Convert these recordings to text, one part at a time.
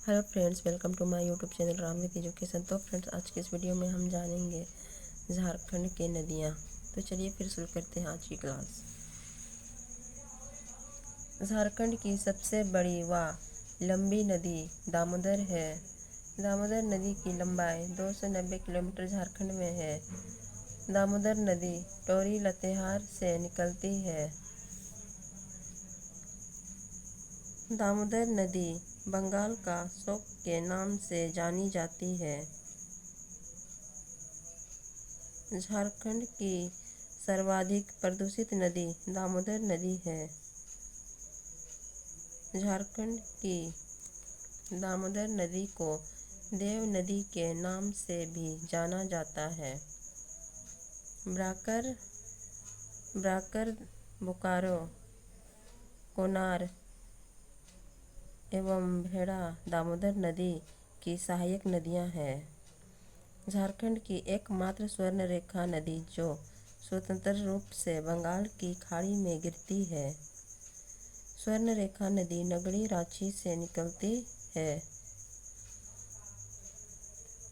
Hello friends, welcome to my YouTube channel Ram with education. तो friends, आज के इस वीडियो में हम जानेंगे झारखंड के नदियाँ। तो चलिए फिर शुरू करते हैं आज की क्लास। झारखंड की सबसे बड़ी व लंबी नदी दामोदर है। दामोदर नदी की लंबाई 290 किलोमीटर झारखंड में है। दामोदर नदी टोरी लातेहार से निकलती है। दामोदर नदी बंगाल का शोक के नाम से जानी जाती है। झारखंड की सर्वाधिक प्रदूषित नदी दामोदर नदी है। झारखंड की दामोदर नदी को देव नदी के नाम से भी जाना जाता है। ब्राकर, बोकारो, कोनार एवं भेड़ा दामोदर नदी की सहायक नदियां हैं। झारखंड की एकमात्र स्वर्ण रेखा नदी जो स्वतंत्र रूप से बंगाल की खाड़ी में गिरती है। स्वर्ण रेखा नदी नगड़ी रांची से निकलती है।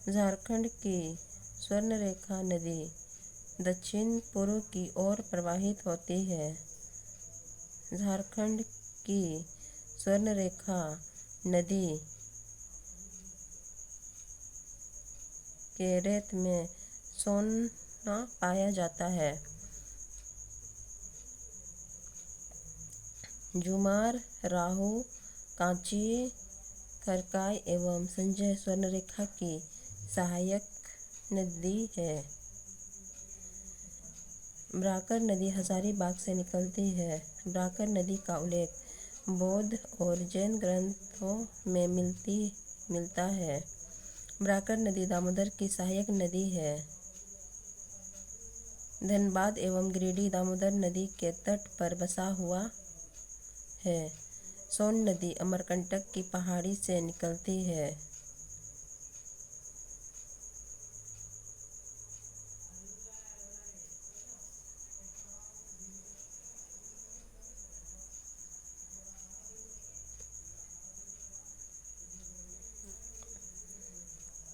झारखंड की स्वर्ण रेखा नदी दक्षिण पूर्व की ओर प्रवाहित होती है। झारखंड की स्वर्ण रेखा नदी के रेत में सोना पाया जाता है। जुमार, राहु, कांची, खरकाई एवं संजय स्वर्ण रेखा की सहायक नदी है। ब्राकर नदी हजारीबाग से निकलती है। ब्राकर नदी का उल्लेख बौद्ध और जैन ग्रंथों में मिलता है। ब्राकर नदी दामोदर की सहायक नदी है। धनबाद एवं गिरिडीह दामोदर नदी के तट पर बसा हुआ है। सोन नदी अमरकंटक की पहाड़ी से निकलती है।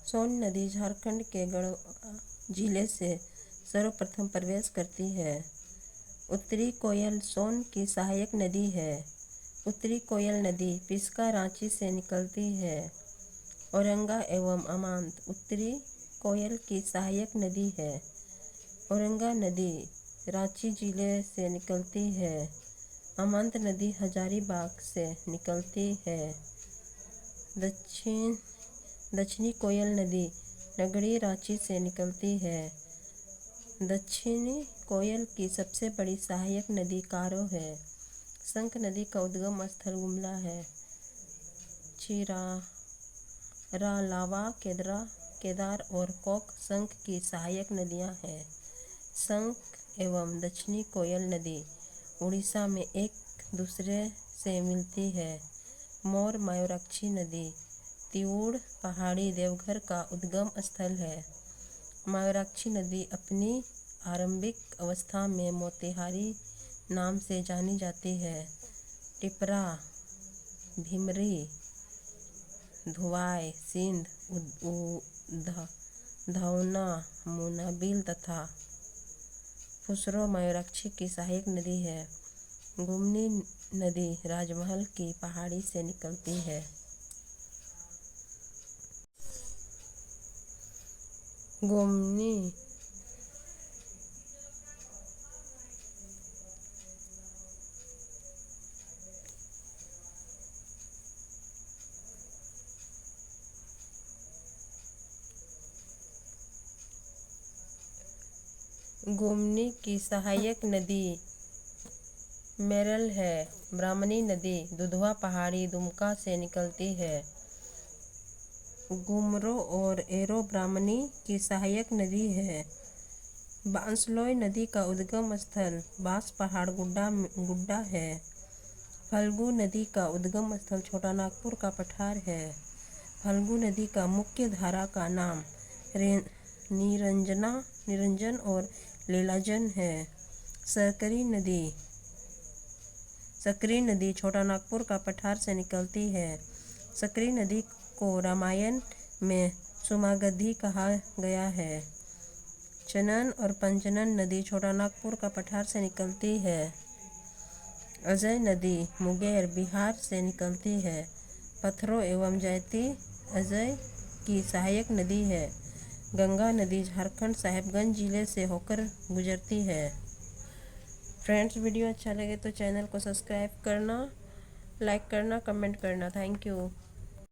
सोन नदी झारखंड के गढ़वा जिले से सर्वप्रथम प्रवेश करती है। उत्तरी कोयल सोन की सहायक नदी है। उत्तरी कोयल नदी पिस्का रांची से निकलती है। औरंगा एवं अमांत उत्तरी कोयल की सहायक नदी है। औरंगा नदी रांची जिले से निकलती है। अमांत नदी हजारीबाग से निकलती है। दक्षिणी कोयल नदी नगड़ी रांची से निकलती है। दक्षिणी कोयल की सबसे बड़ी सहायक नदी कारो है। शंख नदी का उद्गम स्थल गुमला है। चीरा, लावा, केदार और कोक शंख की सहायक नदियां हैं। शंख एवं दक्षिणी कोयल नदी उड़ीसा में एक दूसरे से मिलती है। मोर मयूराक्षी नदी तिऊड़ पहाड़ी देवघर का उद्गम स्थल है। मयूराक्षी नदी अपनी आरंभिक अवस्था में मोतिहारी नाम से जानी जाती है। टिपरा, भिमरी, धुवाय, सिंध, धौना, मुनाबिल तथा फुसरो मयूराक्षी की सहायक नदी है। गुमनी नदी राजमहल की पहाड़ी से निकलती है। गुमनी की सहायक नदी मेरल है। ब्राह्मणी नदी दुधवा पहाड़ी दुमका से निकलती है। गुमरो और एरो ब्राह्मणी की सहायक नदी है। बांसलोई नदी का उद्गम स्थल बांस पहाड़ गुड्डा है। फल्गु नदी का उद्गम स्थल छोटा नागपुर का पठार है। फल्गु नदी का मुख्य धारा का नाम निरंजन और लीलाजन है। सकरी नदी छोटा नागपुर का पठार से निकलती है। सकरी नदी को रामायण में सुमागधी कहा गया है। चनन और पंचनन नदी छोटानागपुर का पठार से निकलती है। अजय नदी मुंगेर बिहार से निकलती है। पत्थरों एवं जयती अजय की सहायक नदी है। गंगा नदी झारखंड साहिबगंज जिले से होकर गुजरती है। फ्रेंड्स, वीडियो अच्छा लगे तो चैनल को सब्सक्राइब करना, लाइक करना, कमेंट करना। Thank you.